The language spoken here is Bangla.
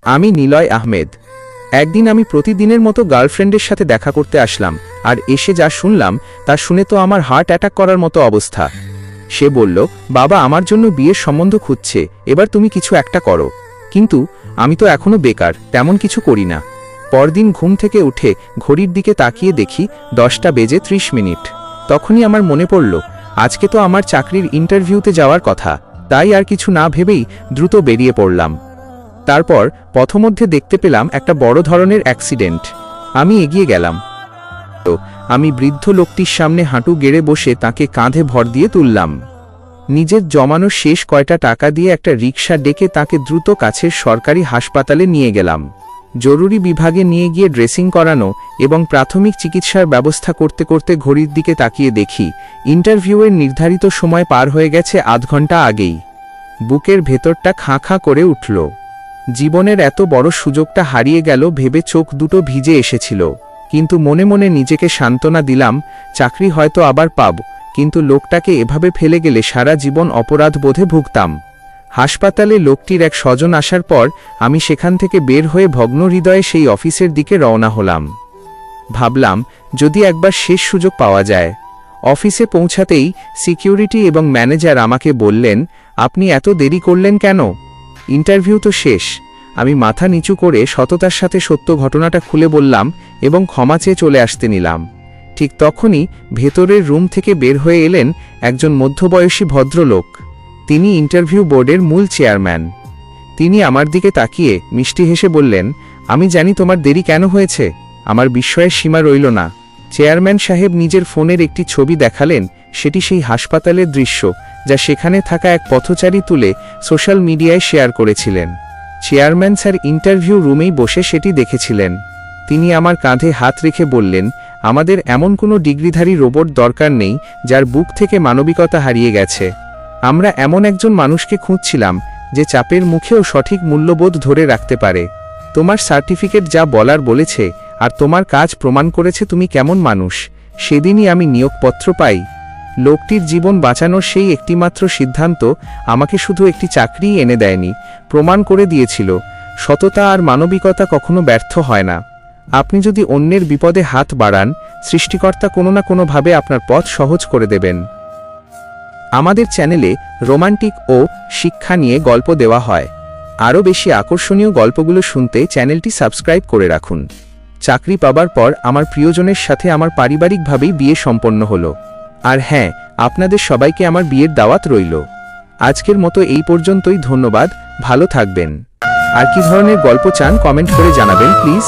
আমি নিলয় আহমেদ। একদিন আমি প্রতিদিনের মতো গার্লফ্রেন্ডের সাথে দেখা করতে আসলাম, আর এসে যা শুনলাম তা শুনে তো আমার হার্ট অ্যাটাক করার মতো অবস্থা। সে বলল, বাবা আমার জন্য বিয়ের সম্বন্ধ খুঁজছে, এবার তুমি কিছু একটা করো। কিন্তু আমি তো এখনো বেকার, তেমন কিছু করি না। পরদিন ঘুম থেকে উঠে ঘড়ির দিকে তাকিয়ে দেখি 10টা বেজে 30 মিনিট। তখনই আমার মনে পড়ল, আজকে তো আমার চাকরির ইন্টারভিউতে যাওয়ার কথা। তাই আর কিছু না ভেবেই দ্রুত বেরিয়ে পড়লাম। তারপর পথমধ্যে দেখতে পেলাম একটা বড় ধরনের অ্যাক্সিডেন্ট। আমি এগিয়ে গেলাম। আমি বৃদ্ধ লোকটির সামনে হাঁটু গেড়ে বসে তাকে কাঁধে ভর দিয়ে তুললাম। নিজের জমানো শেষ কয়টা টাকা দিয়ে একটা রিকশা ডেকে তাকে দ্রুত কাছের সরকারি হাসপাতালে নিয়ে গেলাম। জরুরি বিভাগে নিয়ে গিয়ে ড্রেসিং করানো এবং প্রাথমিক চিকিৎসার ব্যবস্থা করতে করতে ঘড়ির দিকে তাকিয়ে দেখি ইন্টারভিউয়ের নির্ধারিত সময় পার হয়ে গেছে আধ ঘন্টা আগেই। বুকের ভেতরটা খাঁ খাঁ করে উঠল। জীবনের এত বড় সুযোগটা হারিয়ে গেল ভেবে চোখ দুটো ভিজে এসেছিল। কিন্তু মনে মনে নিজেকে সান্ত্বনা দিলাম, চাকরি হয়তো আবার পাব, কিন্তু লোকটাকে এভাবে ফেলে গেলে সারা জীবন অপরাধ বোধে ভুগতাম। হাসপাতালে লোকটির এক স্বজন আসার পর আমি সেখান থেকে বের হয়ে ভগ্ন হৃদয়ে সেই অফিসের দিকে রওনা হলাম। ভাবলাম, যদি একবার শেষ সুযোগ পাওয়া যায়। অফিসে পৌঁছাতেই সিকিউরিটি এবং ম্যানেজার আমাকে বললেন, আপনি এত দেরি করলেন কেন? ইন্টারভিউ তো শেষ। আমি মাথা নিচু করে সততার সাথে সত্য ঘটনাটা খুলে বললাম এবং ক্ষমা চেয়ে চলে আসতে নিলাম। ঠিক তখনই ভেতরের রুম থেকে বের হয়ে এলেন একজন মধ্যবয়সী ভদ্রলোক। তিনি ইন্টারভিউ বোর্ডের মূল চেয়ারম্যান। তিনি আমার দিকে তাকিয়ে মিষ্টি হেসে বললেন, আমি জানি তোমার দেরি কেন হয়েছে। আমার বিস্ময়ের সীমা রইল না। চেয়ারম্যান সাহেব নিজের ফোনের একটি ছবি দেখালেন। সেটি সেই হাসপাতালের দৃশ্য, যা সেখানে থাকা এক পথচারী তুলে সোশ্যাল মিডিয়ায় শেয়ার করেছিলেন। চেয়ারম্যান স্যার ইন্টারভিউ রুমেই বসে সেটি দেখেছিলেন। তিনি আমার কাঁধে হাত রেখে বললেন, আমাদের এমন কোনো ডিগ্রিধারী রোবট দরকার নেই যার বুক থেকে মানবিকতা হারিয়ে গেছে। আমরা এমন একজন মানুষকে খুঁজছিলাম যে চাপের মুখেও সঠিক মূল্যবোধ ধরে রাখতে পারে। তোমার সার্টিফিকেট যা বলার বলেছে, আর তোমার কাজ প্রমাণ করেছে তুমি কেমন মানুষ। সেদিনই আমি নিয়োগপত্র পাই। লোকটির জীবন বাঁচানোর সেই একটিমাত্র সিদ্ধান্ত আমাকে শুধু একটি চাকরিই এনে দেয়নি, প্রমাণ করে দিয়েছিল সততা আর মানবিকতা কখনো ব্যর্থ হয় না। আপনি যদি অন্যের বিপদে হাত বাড়ান, সৃষ্টিকর্তা কোনো না কোনোভাবে আপনার পথ সহজ করে দেবেন। আমাদের চ্যানেলে রোমান্টিক ও শিক্ষা নিয়ে গল্প দেওয়া হয়। আরও বেশি আকর্ষণীয় গল্পগুলো শুনতে চ্যানেলটি সাবস্ক্রাইব করে রাখুন। চাকরি পাবার পর আমার প্রিয়জনের সাথে আমার পারিবারিকভাবেই বিয়ে সম্পন্ন হলো। আর হ্যাঁ, আপনাদের সবাইকে আমার বিয়ের দাওয়াত রইল। আজকের মতো এই পর্যন্তই। ধন্যবাদ, ভালো থাকবেন। আর কি ধরনের গল্প চান কমেন্ট করে জানাবেন প্লিজ।